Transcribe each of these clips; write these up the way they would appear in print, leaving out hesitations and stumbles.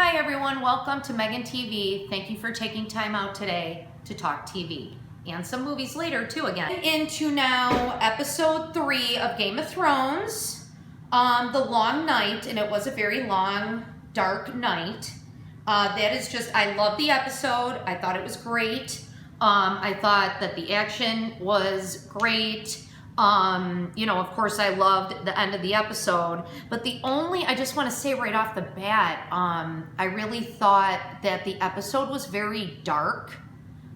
Hi everyone, welcome to Megan TV. Thank you for taking time out today to talk TV and some movies later too again. Into now episode 3 of Game of Thrones, The Long Night, and it was a very long, dark night. That is just, I love the episode. I thought it was great. I thought that the action was great. Of course I loved the end of the episode, but I just want to say right off the bat, I really thought that the episode was very dark,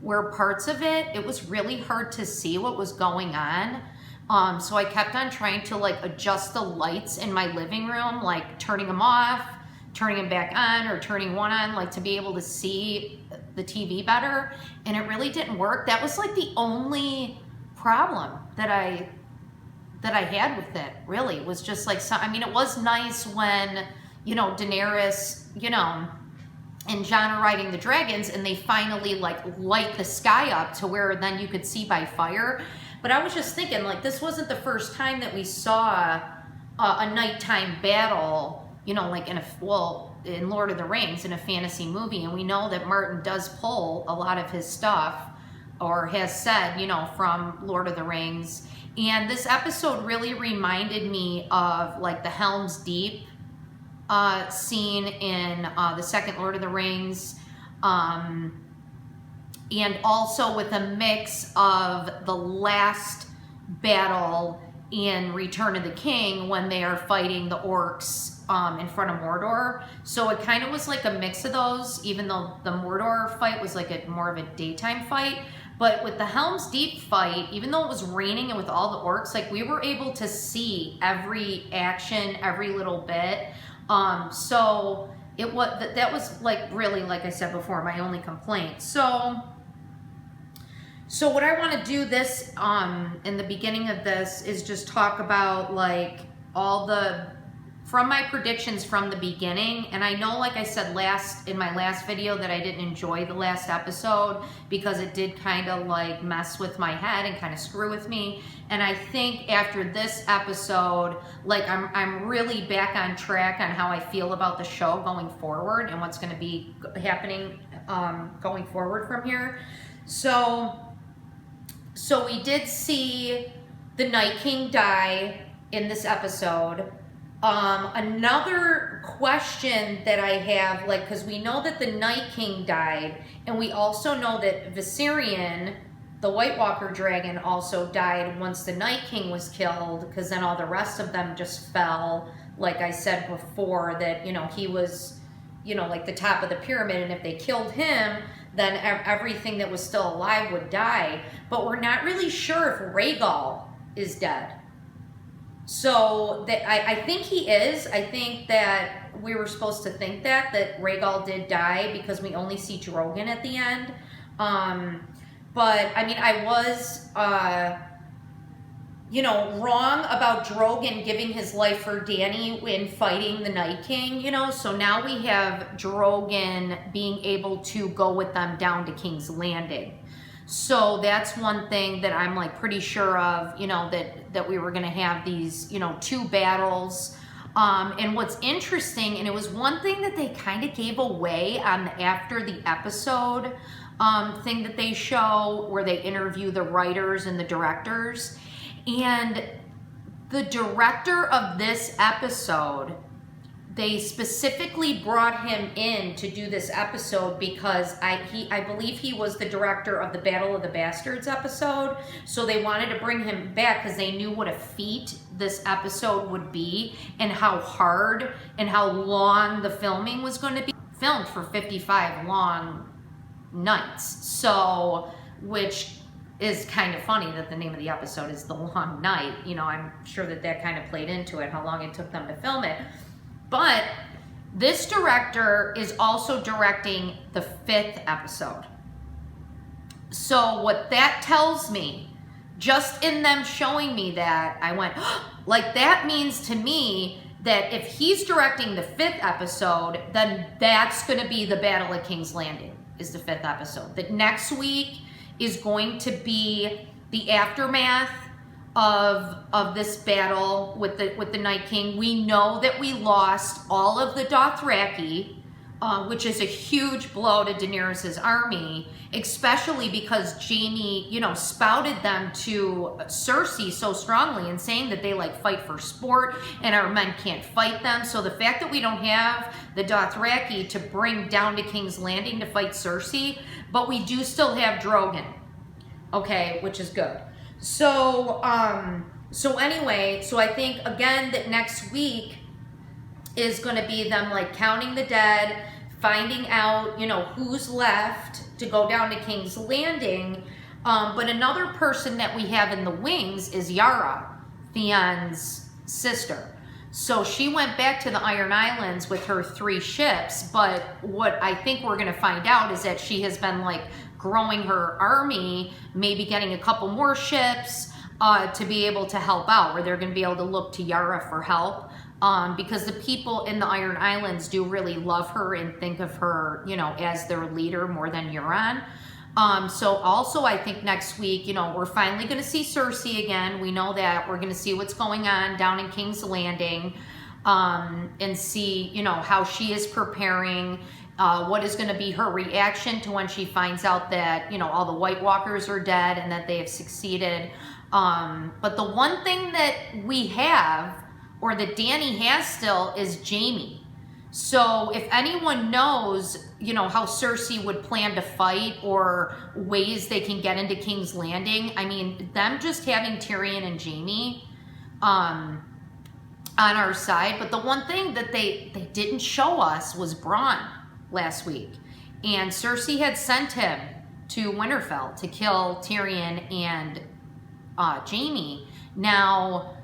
where parts of it was really hard to see what was going on. So I kept on trying to adjust the lights in my living room, like turning them off, turning them back on, or turning one on, to be able to see the TV better. And it really didn't work. That was the only problem that I had with it, really. It was just it was nice when, Daenerys, and Jon are riding the dragons and they finally light the sky up to where then you could see by fire. But I was just thinking, this wasn't the first time that we saw a nighttime battle, in Lord of the Rings, in a fantasy movie. And we know that Martin does pull a lot of his stuff, or has said, from Lord of the Rings. And this episode really reminded me of the Helm's Deep scene in the second Lord of the Rings. And also with a mix of the last battle in Return of the King when they are fighting the orcs in front of Mordor. So it kind of was like a mix of those, even though the Mordor fight was more of a daytime fight. But with the Helm's Deep fight, even though it was raining and with all the orcs, we were able to see every action, every little bit. So that was really, like I said before, my only complaint. So what I want to do this in the beginning of this is just talk about from my predictions from the beginning. And I know, like I said in my last video, that I didn't enjoy the last episode because it did kind of mess with my head and kind of screw with me. And I think after this episode, I'm really back on track on how I feel about the show going forward and what's going to be happening going forward from here. So we did see the Night King die in this episode. Another question that I have, because we know that the Night King died, and we also know that Viserion, the White Walker dragon, also died once the Night King was killed, because then all the rest of them just fell, like I said before, that, he was, the top of the pyramid, and if they killed him, then everything that was still alive would die. But we're not really sure if Rhaegal is dead. So I think he is. I think that we were supposed to think that Rhaegal did die because we only see Drogon at the end. But I was, wrong about Drogon giving his life for Dany in fighting the Night King, So now we have Drogon being able to go with them down to King's Landing. So that's one thing that I'm pretty sure of, that we were going to have these, 2 battles. And what's interesting, and it was one thing that they kind of gave away on after the episode thing that they show, where they interview the writers and the directors. And the director of this episode, they specifically brought him in to do this episode because I believe he was the director of the Battle of the Bastards episode. So they wanted to bring him back because they knew what a feat this episode would be and how hard and how long the filming was going to be. Filmed for 55 long nights. So, which is kind of funny that the name of the episode is The Long Night. I'm sure that kind of played into it, how long it took them to film it. But this director is also directing the 5th episode. So what that tells me, just in them showing me that, I went, that means to me that if he's directing the 5th episode, then that's going to be the Battle of King's Landing, is the 5th episode. That next week is going to be the aftermath of this battle with the Night King. We know that we lost all of the Dothraki which is a huge blow to Daenerys' army, especially because Jaime, you know, spouted them to Cersei so strongly and saying that they like fight for sport and our men can't fight them. So the fact that we don't have the Dothraki to bring down to King's Landing to fight Cersei, but we do still have Drogon, okay, which is good. So, anyway, so I think again that next week is going to be them like counting the dead, finding out, you know, who's left to go down to King's Landing. But another person that we have in the wings is Yara, Theon's sister. So she went back to the Iron Islands with her 3 ships, but what I think we're going to find out is that she has been like growing her army, maybe getting a couple more ships to be able to help out, where they're going to be able to look to Yara for help. Because the people in the Iron Islands do really love her and think of her, you know, as their leader more than Euron. So also I think next week, you know, we're finally going to see Cersei again. We know that. We're going to see what's going on down in King's Landing, and see, you know, how she is preparing, what is going to be her reaction to when she finds out that, you know, all the White Walkers are dead and that they have succeeded. But the one thing that we have, or that Dany has still, is Jaime. So if anyone knows, you know, how Cersei would plan to fight or ways they can get into King's Landing, I mean, them just having Tyrion and Jaime on our side. But the one thing that they didn't show us was Bronn last week. And Cersei had sent him to Winterfell to kill Tyrion and Jaime. Now,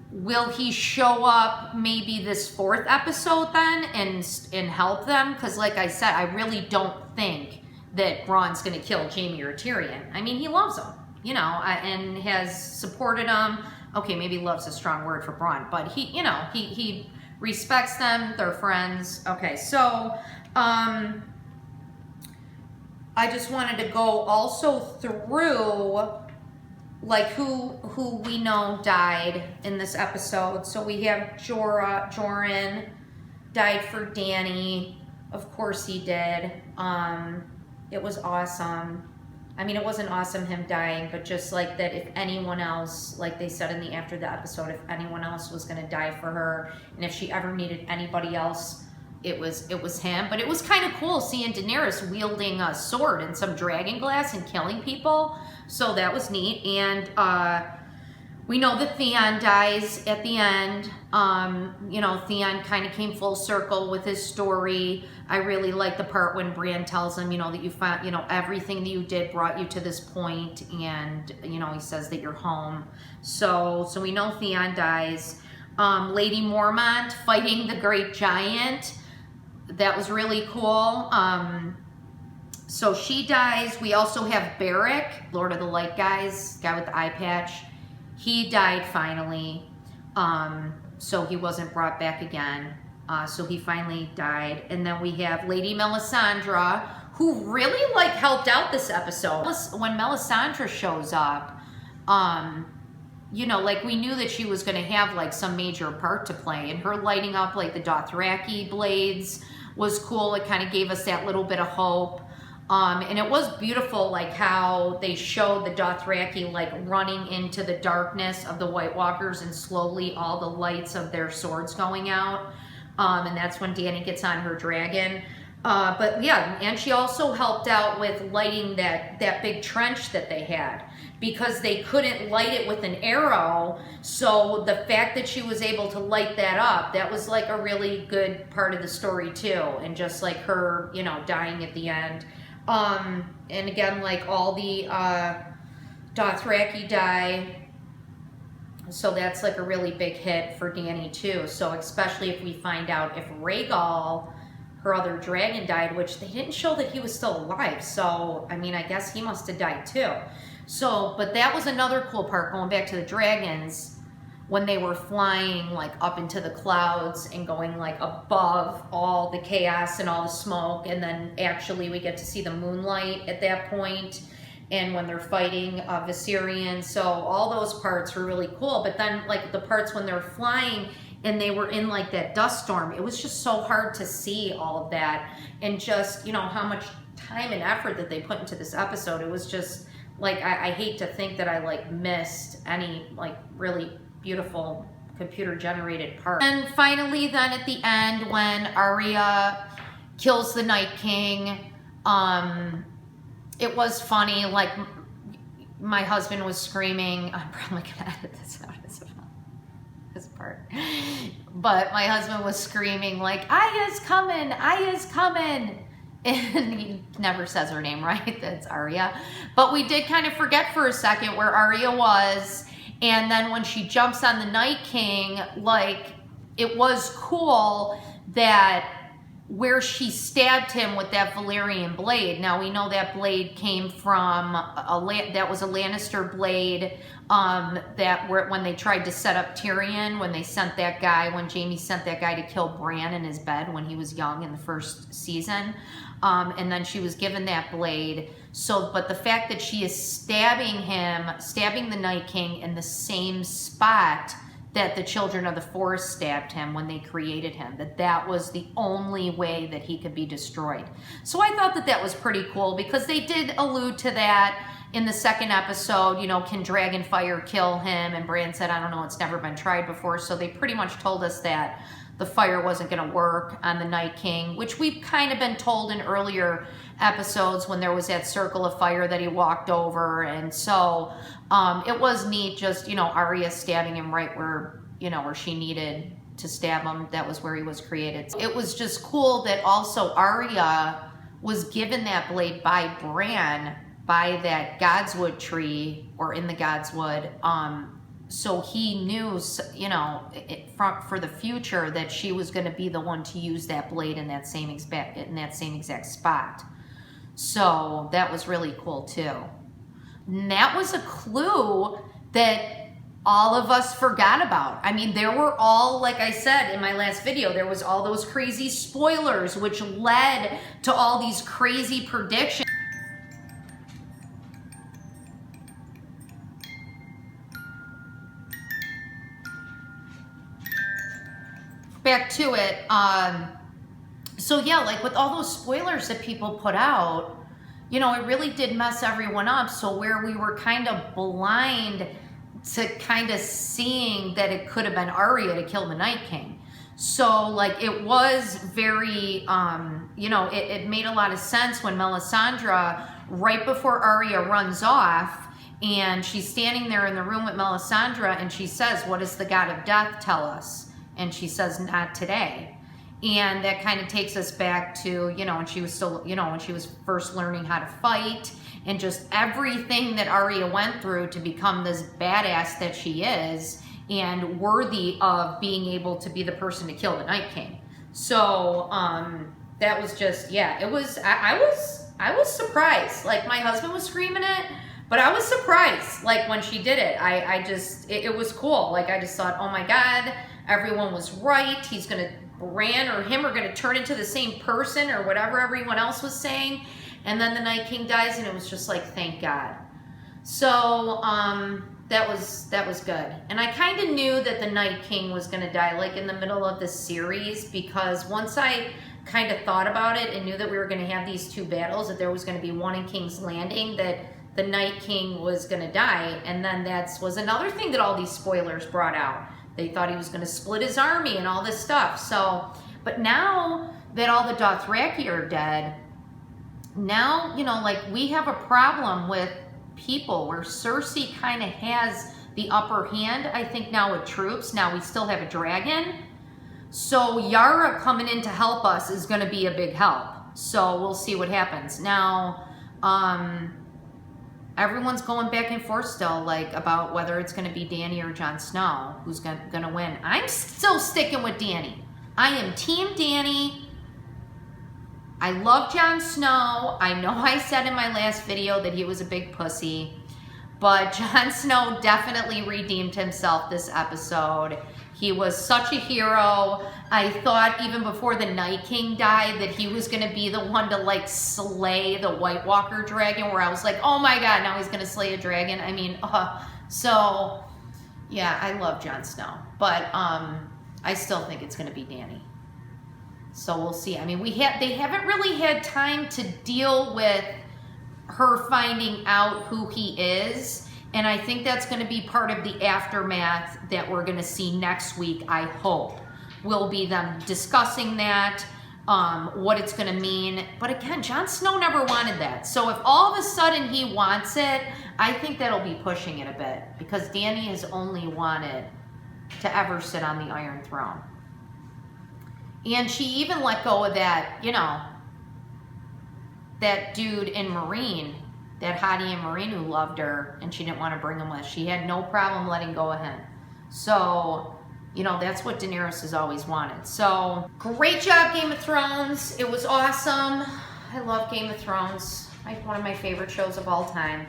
will he show up maybe this 4th episode then and help them? Because like I said, I really don't think that Bronn's going to kill Jaime or Tyrion. I mean, he loves them, you know, and has supported them. Okay, maybe love's a strong word for Bronn, but he, you know, he respects them. They're friends. Okay, so I just wanted to go also through like who we know died in this episode. So we have Jorah died for Dany. Of course he did. It was awesome. I mean, it wasn't awesome him dying, but just like that, if anyone else, like they said in the after the episode, if anyone else was going to die for her, and if she ever needed anybody else, it was him. But it was kind of cool seeing Daenerys wielding a sword and some dragon glass and killing people. So that was neat. And we know that Theon dies at the end. You know, Theon kind of came full circle with his story. I really like the part when Bran tells him, you know, that you found, you know, everything that you did brought you to this point, and you know, he says that you're home. So we know Theon dies. Lady Mormont fighting the Great Giant. That was really cool. So she dies. We also have Beric, Lord of the Light guy with the eye patch. He died finally. So he wasn't brought back again. So he finally died. And then we have Lady Melisandre, who really like helped out this episode. When Melisandre shows up, you know, like we knew that she was going to have like some major part to play, and her lighting up like the Dothraki blades was cool. It kind of gave us that little bit of hope. And it was beautiful, like how they showed the Dothraki like running into the darkness of the White Walkers, and slowly all the lights of their swords going out. And that's when Dany gets on her dragon. But yeah, and she also helped out with lighting that big trench that they had, because they couldn't light it with an arrow. So the fact that she was able to light that up, that was like a really good part of the story too. And just like her, you know, dying at the end. And again, like all the Dothraki die. So that's like a really big hit for Dany too. So especially if we find out if Rhaegal, her other dragon, died, which they didn't show that he was still alive. So, I mean, I guess he must have died too. So, but that was another cool part, going back to the dragons, when they were flying like up into the clouds and going like above all the chaos and all the smoke. And then actually we get to see the moonlight at that point. And when they're fighting Viserion. So all those parts were really cool. But then like the parts when they're flying and they were in like that dust storm. It was just so hard to see all of that, and just, you know, how much time and effort that they put into this episode. It was just like, I hate to think that I like missed any like really beautiful computer generated part. And finally then at the end, when Arya kills the Night King, it was funny, like my husband was screaming, I'm probably gonna edit this out as well, this part, but my husband was screaming like, Aya's coming, Aya's coming. And he never says her name right, that's Arya. But we did kind of forget for a second where Arya was. And then when she jumps on the Night King, like, it was cool that where she stabbed him with that Valyrian blade. Now we know that blade came from that was a Lannister blade, when they tried to set up Tyrion, when they sent that guy, when Jaime sent that guy to kill Bran in his bed when he was young in the first season. And then she was given that blade. So, but the fact that she is stabbing the Night King in the same spot that the Children of the Forest stabbed him when they created him, that was the only way that he could be destroyed. So I thought that was pretty cool, because they did allude to that in the second episode, you know, can dragon fire kill him? And Bran said, I don't know, it's never been tried before. So they pretty much told us that the fire wasn't going to work on the Night King, which we've kind of been told in earlier episodes when there was that circle of fire that he walked over. And so it was neat, just, you know, Arya stabbing him right where, you know, where she needed to stab him. That was where he was created. It was just cool that also Arya was given that blade by Bran by that Godswood tree, or in the Godswood. So he knew, you know, for the future, that she was going to be the one to use that blade in that same exact spot. So that was really cool too. And that was a clue that all of us forgot about. I mean, there were all, like I said in my last video, there was all those crazy spoilers, which led to all these crazy predictions. Back to it. So yeah, like with all those spoilers that people put out, you know, it really did mess everyone up. So where we were kind of blind to kind of seeing that it could have been Arya to kill the Night King. So like it was very, you know, it made a lot of sense when Melisandre, right before Arya runs off, and she's standing there in the room with Melisandre, and she says, what does the God of Death tell us? And she says, not today. And that kind of takes us back to, you know, when she was still, you know, when she was first learning how to fight, and just everything that Arya went through to become this badass that she is, and worthy of being able to be the person to kill the Night King. So that was just, yeah, it was, I was surprised. Like, my husband was screaming it, but I was surprised, like, when she did it. It was cool. Like, I just thought, oh my God, everyone was right. He's gonna, Bran or him are gonna turn into the same person, or whatever everyone else was saying. And then the Night King dies, and it was just like, thank God. So that was good. And I kind of knew that the Night King was gonna die, like, in the middle of the series, because once I kind of thought about it and knew that we were gonna have these two battles, that there was gonna be one in King's Landing, that the Night King was gonna die. And then that was another thing that all these spoilers brought out. They thought he was going to split his army and all this stuff. So, but now that all the Dothraki are dead, now, you know, like, we have a problem with people where Cersei kind of has the upper hand, I think, now with troops. Now we still have a dragon. So Yara coming in to help us is going to be a big help. So we'll see what happens. Now, everyone's going back and forth still, like, about whether it's going to be Dany or Jon Snow who's going to win. I'm still sticking with Dany. I am Team Dany. I love Jon Snow. I know I said in my last video that he was a big pussy, but Jon Snow definitely redeemed himself this episode. He was such a hero. I thought even before the Night King died that he was going to be the one to, like, slay the White Walker dragon, where I was like, oh my God, now he's going to slay a dragon. I mean, so yeah, I love Jon Snow. But I still think it's going to be Dany. So we'll see. I mean, they haven't really had time to deal with her finding out who he is. And I think that's going to be part of the aftermath that we're going to see next week, I hope. Will be them discussing that, what it's going to mean. But again, Jon Snow never wanted that. So if all of a sudden he wants it, I think that'll be pushing it a bit. Because Dany has only wanted to ever sit on the Iron Throne. And she even let go of that, you know, that dude in Marine, that hottie in Marine who loved her and she didn't want to bring him with. She had no problem letting go of him. So, you know, that's what Daenerys has always wanted. So, great job, Game of Thrones. It was awesome. I love Game of Thrones. One of my favorite shows of all time.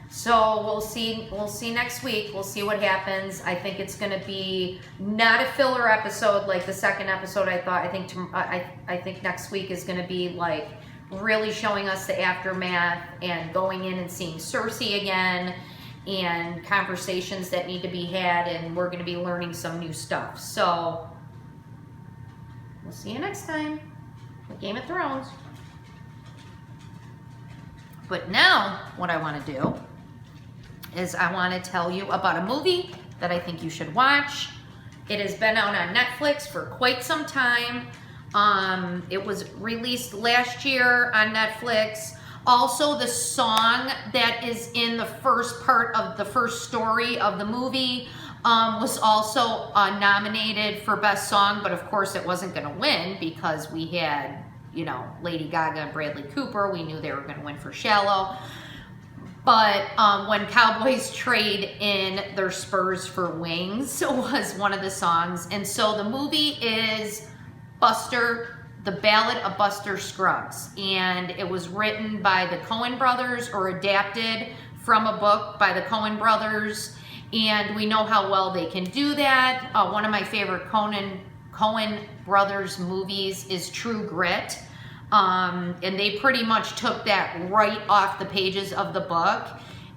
So we'll see next week. We'll see what happens. I think it's going to be not a filler episode like the second episode. I think next week is going to be like really showing us the aftermath and going in and seeing Cersei again and conversations that need to be had, and we're going to be learning some new stuff. So we'll see you next time with Game of Thrones. But now what I want to do is I want to tell you about a movie that I think you should watch. It has been out on Netflix for quite some time. It was released last year on Netflix. Also, the song that is in the first part of the first story of the movie was also nominated for Best Song, but of course it wasn't going to win because we had, you know, Lady Gaga and Bradley Cooper. We knew they were going to win for Shallow. But when Cowboys trade in their spurs for wings was one of the songs. And so the movie is The Ballad of Buster Scruggs. And it was written by the Coen brothers or adapted from a book by the Coen brothers. And we know how well they can do that. One of my favorite Coen brothers movies is True Grit. And they pretty much took that right off the pages of the book,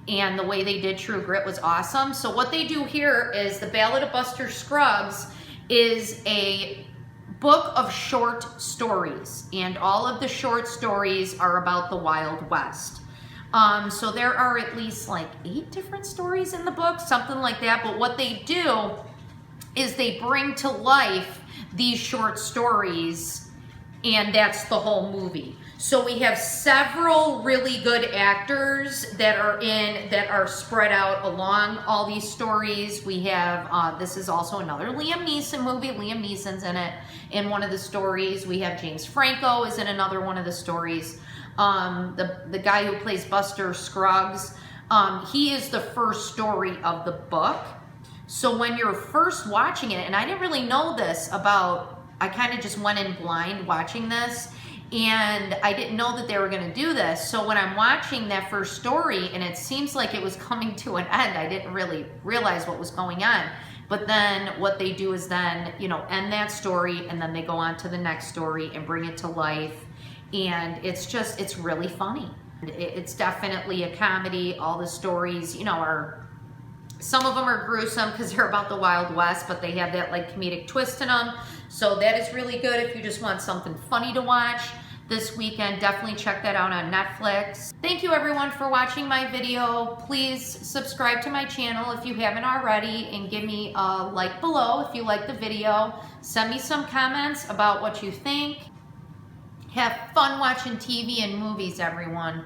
and the way they did True Grit was awesome. So what they do here is The Ballad of Buster Scruggs is a book of short stories, and all of the short stories are about the Wild West. So there are at least like 8 different stories in the book, something like that. But what they do is they bring to life these short stories, and that's the whole movie. So we have several really good actors that are spread out along all these stories. We have, this is also another Liam Neeson movie. Liam Neeson's in it in one of the stories. We have James Franco is in another one of the stories. The guy who plays Buster Scruggs, he is the first story of the book. So when you're first watching it, and I didn't really know this about, I kind of just went in blind watching this, and I didn't know that they were going to do this. So when I'm watching that first story and it seems like it was coming to an end, I didn't really realize what was going on. But then what they do is then, you know, end that story, and then they go on to the next story and bring it to life. And it's really funny. It's definitely a comedy. All the stories, you know, some of them are gruesome because they're about the Wild West, but they have that like comedic twist in them. So that is really good if you just want something funny to watch this weekend. Definitely check that out on Netflix. Thank you everyone for watching my video. Please subscribe to my channel if you haven't already, and give me a like below if you like the video. Send me some comments about what you think. Have fun watching TV and movies, everyone.